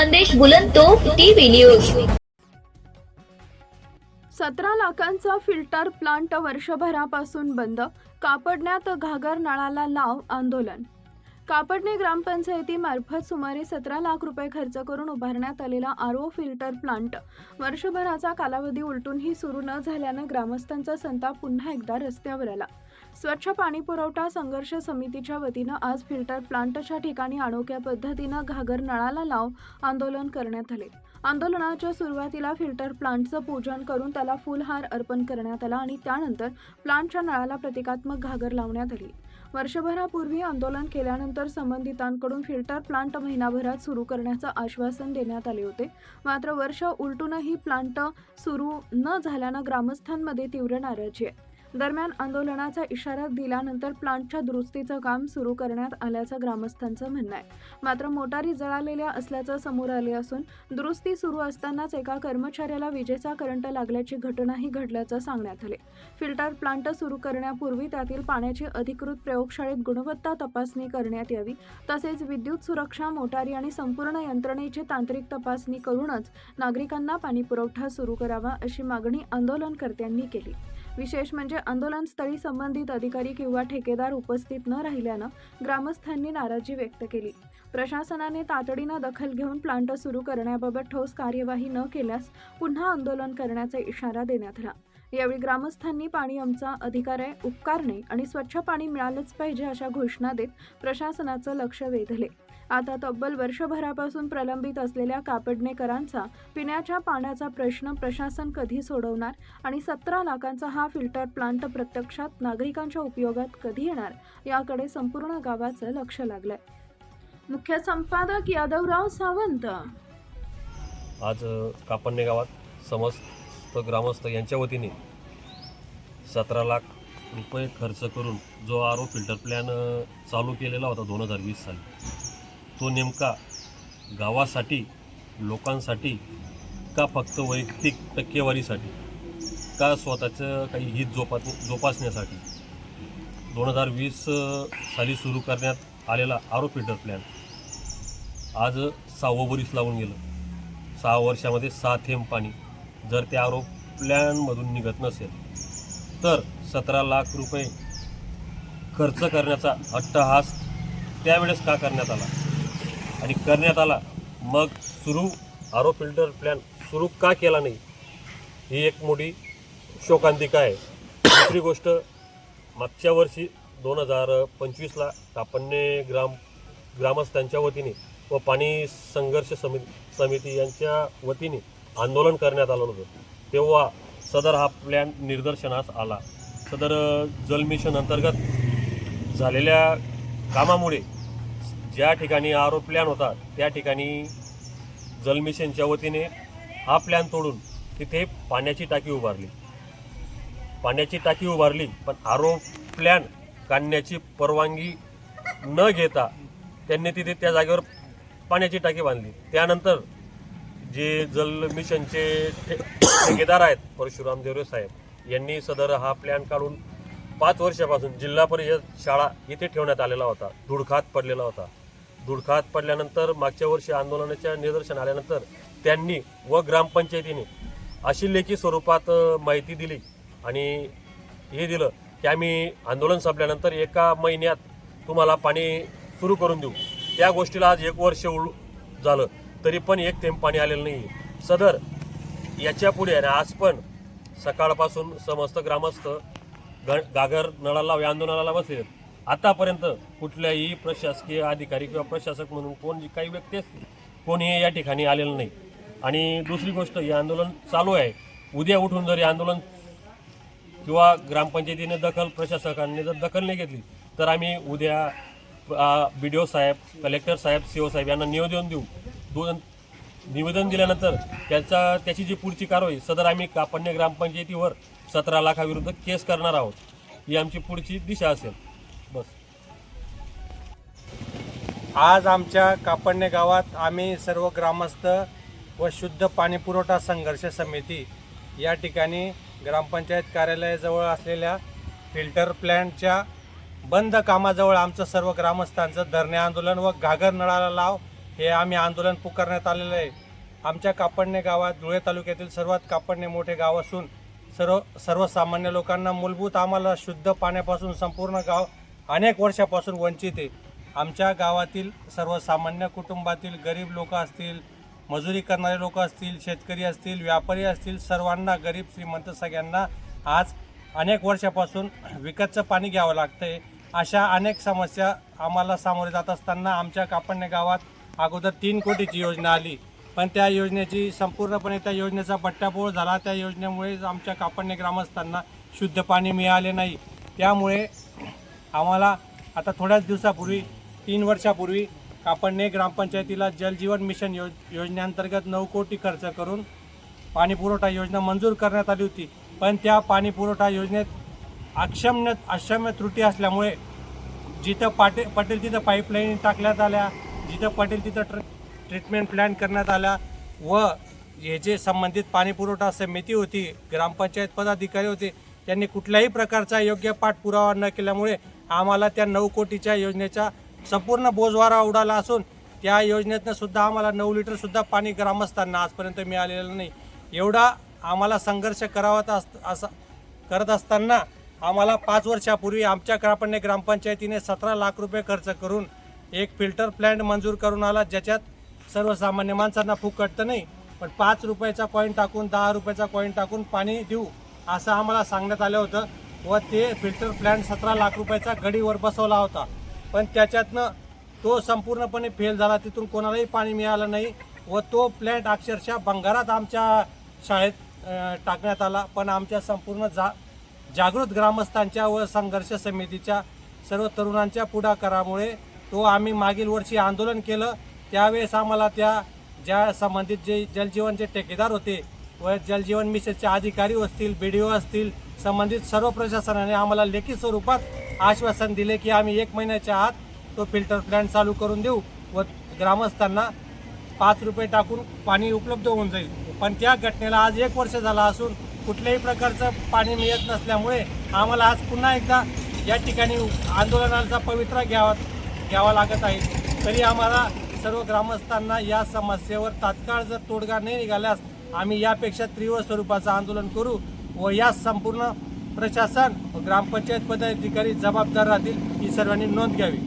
संदेश बुलंदतोफ TV news. 17 लाखांचा filter plant वर्षभरापासून बंद, कापडण्यात घागर नळाला लाव आंदोलन। कापडणे ग्रामपंचायतीमार्फत सुमारे 17 लाख रुपये खर्च करून उभारण्यात आलेला आरओ फिल्टर प्लांट वर्षभराचा कालावधी उलटूनही सुरू न झाल्यानं ग्रामस्थांचा संताप पुन्हा एकदा रस्त्यावर आला। स्वच्छ पाणी पुरवठा संघर्ष समितीच्या वतीनं आज फिल्टर प्लांटच्या ठिकाणी अनोख्या पद्धतीनं घागर नळाला लाव आंदोलन करण्यात आले। आंदोलनाच्या सुरुवातीला फिल्टर प्लांटचं पूजन करून त्याला फुलहार अर्पण करण्यात आला आणि त्यानंतर प्लांटच्या नळाला प्रतिकात्मक घागर लावण्यात आली। वर्षभरापूर्वी आंदोलन केल्यानंतर संबंधितांकडून फिल्टर प्लांट महिनाभरात सुरू करण्याचं आश्वासन देण्यात आले होते। मात्र वर्ष उलटूनही प्लांट सुरू न झाल्यानं ग्रामस्थांमध्ये तीव्र नाराजी आहे। दरम्यान आंदोलनाचा इशारा दिल्यानंतर प्लांटच्या दुरुस्तीचं काम सुरू करण्यात आल्याचं ग्रामस्थांचं म्हणणं आहे। मात्र मोटारी जळालेल्या असल्याचं समोर आले असून दुरुस्ती सुरू असतानाच एका कर्मचाऱ्याला विजेचा करंट लागल्याची घटनाही घडल्याचं सांगण्यात आले। फिल्टर प्लांट सुरू करण्यापूर्वी त्यातील पाण्याची अधिकृत प्रयोगशाळेत गुणवत्ता तपासणी करण्यात यावी, तसेच विद्युत सुरक्षा, मोटारी आणि संपूर्ण यंत्रणेची तांत्रिक तपासणी करूनच नागरिकांना पाणी पुरवठा सुरू करावा अशी मागणी आंदोलनकर्त्यांनी केली। विशेष म्हणजे आंदोलनस्थळी संबंधित अधिकारी किंवा ठेकेदार उपस्थित न राहिल्यानं ग्रामस्थांनी नाराजी व्यक्त केली। प्रशासनाने तातडीनं दखल घेऊन प्लांट सुरू करण्याबाबत ठोस कार्यवाही न केल्यास पुन्हा आंदोलन करण्याचा इशारा देण्यात आला। यावेळी ग्रामस्थांनी पाणी आमचा अधिकार आहे, उपकार नाही आणि स्वच्छ पाणी मिळालंच पाहिजे अशा घोषणा देत प्रशासनाचं लक्ष वेधले। आता तब्बल वर्षभरापासून प्रलंबित असलेल्या कापडणेकरांचा पिण्याच्या पाण्याचा प्रश्न प्रशासन कधी सोडवणार आणि 17 लाखांचा हा फिल्टर प्लांट प्रत्यक्षात नागरिकांच्या उपयोगात कधी येणार याकडे संपूर्ण गावाचं लक्ष लागलंय। मुख्य संपादक यादवराव सावंत। आज कापडणे गावात समस्त ग्रामस्थ यांच्या वतीने 17 लाख रुपये खर्च करून जो आरओ फिल्टर प्लॅन चालू केलेला होता 2020 साली, तो नेमका गावासाठी, लोकांसाठी का फक्त वैयक्तिक टक्केवारीसाठी का स्वतःचं काही हित जोपासण्यासाठी 2020 साली सुरू करण्यात आलेला आरओ फिल्टर प्लॅन आज 6वं वर्ष लावून गेलं। 6 वर्षामध्ये 6 थेंब पाणी जर त्या आरओ प्लॅनमधून निघत नसेल तर 17 लाख रुपये खर्च करण्याचा अट्टहास त्यावेळेस का करण्यात आला आणि करण्यात आला मग आरओ फिल्टर प्लॅन सुरू का केला नाही, ही एक मोठी शोकांतिका आहे। दुसरी गोष्ट, मागच्या वर्षी 2025ला कापडणे ग्रामस्थांच्या वतीने व पाणी संघर्ष समिती यांच्या वतीने आंदोलन करण्यात आलं होतं। तेव्हा सदर हा प्लॅन निदर्शनास आला। सदर जल मिशन अंतर्गत झालेल्या कामामुळे ज्या ठिकाणी आरओ प्लॅन होता त्या ठिकाणी जल मिशनच्या वतीने हा प्लॅन तोडून तिथे पाण्याची टाकी उभारली, पण आरओ प्लॅन काढण्याची परवानगी न घेता त्यांनी तिथे त्या जागेवर पाण्याची टाकी बांधली। त्यानंतर जे जल मिशनचे ठेकेदार आहेत परशुराम देवरे साहेब यांनी सदर हा प्लॅन काढून 5 वर्षापासून जिल्हा परिषद शाळा इथे ठेवण्यात आलेला होता, धुडखात पडलेला होता। धुडखात पडल्यानंतर मागच्या वर्षी आंदोलनाच्या निदर्शन आल्यानंतर त्यांनी व ग्रामपंचायतीने अशी लेखी स्वरूपात माहिती दिली आणि हे दिलं की आम्ही आंदोलन संपल्यानंतर 1 महिन्यात तुम्हाला पाणी सुरू करून देऊ। त्या गोष्टीला आज 1 वर्ष झालं तरी पण 1 थेंब पाणी आलेलं नाही। सदर याच्या पुढे आणि आज पण सकाळपासून समस्त ग्रामस्थ घागर नळाला आंदोलनाला बसले। आतापर्यंत कुठल्याही प्रशासकीय अधिकारी किंवा प्रशासक म्हणून काही व्यक्ती असतील कोणीही या ठिकाणी आलेलं नाही। आणि दुसरी गोष्ट, हे आंदोलन चालू आहे। उद्या उठून जर आंदोलन किंवा ग्रामपंचायतीने प्रशासकांनी जर दखल नाही घेतली तर आम्ही उद्या BDO साहेब, कलेक्टर साहेब, CO साहेब यांना निवेदन देऊ। निवेदन दिल्यानंतर त्याची जी पुढची कारवाई सदर आम्ही कापडणे ग्रामपंचायतीवर 17 लाखाविरुद्ध केस करणार आहोत, ही आमची पुढची दिशा असेल। बस आज आमच्या कापडणे गावात आम्ही सर्व ग्रामस्थ व शुद्ध पाणी पुरवठा संघर्ष समिती या ठिकाणी ग्रामपंचायत कार्यालयाजवळ असलेल्या फिल्टर प्लॅन्टच्या बंद कामाजवळ आमचं सर्व ग्रामस्थांचं धरणे आंदोलन व घागर नळाला लाव हे आम्ही आंदोलन पुकारण्यात आलेलं आहे. आमच्या कापडणे गावात धुळे तालुक्यातील सर्वात कापडणे मोठे गाव असून सर्वसामान्य लोकांना मूलभूत आम्हाला शुद्ध पाण्यापासून संपूर्ण गाव अनेक वर्षापासून वंचित आहे. आमच्या गावातील सर्वसामान्य कुटुंबातील गरीब लोक असतील, मजुरी करणारे लोक असतील, शेतकरी असतील, व्यापारी असतील, सर्वांना गरीब श्रीमंत सगळ्यांना आज अनेक वर्षापासून विकतचं पाणी घ्यावं लागतं आहे. अशा अनेक समस्या आम्हाला सामोरे जात असताना आमच्या कापडणे गावात अगोदर 3 कोटीची योजना आली, पण त्या योजनेची संपूर्णपणे त्या योजनेचा बट्ट्याबोळ झाला. त्या योजनेमुळे आमच्या कापडणे ग्रामस्थांना शुद्ध पाणी मिळाले नाही. त्यामुळे आम्हाला आता थोड्याच दिवसापूर्वी 3 वर्षापूर्वी कापडणे ग्रामपंचायतीला जलजीवन मिशन योजनेअंतर्गत 9 कोटी खर्च करून पाणीपुरवठा योजना मंजूर करण्यात आली होती. पण त्या पाणीपुरवठा योजनेत अक्षम्य त्रुटी असल्यामुळे जिथं पटेल तिथं पाईपलाईन टाकण्यात आल्या, जिथं पटेल तिथं ट्रीटमेंट प्लॅन करण्यात आला व हे जे संबंधित पाणीपुरवठा समिती होती, ग्रामपंचायत पदाधिकारी होते, त्यांनी कुठल्याही प्रकारचा योग्य पाठपुरावा न केल्यामुळे आम्हाला त्या 9 कोटीच्या योजनेचा संपूर्ण बोजवारा उडाला असून त्या योजनेतनं सुद्धा आम्हाला 9 लिटरसुद्धा पाणी ग्रामस्थांना आजपर्यंत मिळालेलं नाही. एवढा आम्हाला संघर्ष करत असताना आम्हाला 5 वर्षापूर्वी आमच्या कापडणे ग्रामपंचायतीने 17 लाख रुपये खर्च करून एक फिल्टर प्लॅन्ट मंजूर करून आला, ज्याच्यात सर्वसामान्य माणसांना फुकट तर नाही पण 5 रुपयाचा कॉईन टाकून 10 रुपयाचा कॉईन टाकून पाणी देऊ असं आम्हाला सांगण्यात आलं होतं व ते फिल्टर प्लॅन्ट 17 लाख रुपयाचा गडीवर बसवला होता. पण त्याच्यातनं तो संपूर्णपणे फेल झाला, तिथून कोणालाही पाणी मिळालं नाही व तो प्लॅन्ट अक्षरशः भंगारात आमच्या शाळेत टाकण्यात आला. पण आमच्या संपूर्ण जागृत ग्रामस्थांच्या व संघर्ष समितीच्या सर्व तरुणांच्या पुढाकारामुळे तो आम्ही मागील वर्षी आंदोलन केलं. त्यावेळेस आम्हाला ज्या संबंधित जे जलजीवनचे ठेकेदार होते व जलजीवन मिशनचे अधिकारी असतील, BDO असतील, संबंधित सर्व प्रशासनाने आम्हाला लेखी स्वरूपात आश्वासन दिले की आम्ही 1 महिन्याच्या आत तो फिल्टर प्लॅन्ट चालू करून देऊ व ग्रामस्थांना 5 रुपये टाकून पाणी उपलब्ध होऊन जाईल. पण त्या घटनेला आज 1 वर्ष झाला असून कुठल्याही प्रकारचं पाणी मिळत नसल्यामुळे आम्हाला आज पुन्हा एकदा या ठिकाणी आंदोलनाचा पवित्रा घ्यावा लागत आहे. तरी आम्हाला सर्व ग्रामस्थांना या समस्येवर तात्काळ जर तोडगा नाही निघाल्यास आम्ही यापेक्षा तीव्र स्वरूपाचं आंदोलन करू व या संपूर्ण प्रशासन व ग्रामपंचायत पदाधिकारी जबाबदार राहतील ही सर्वांनी नोंद घ्यावी.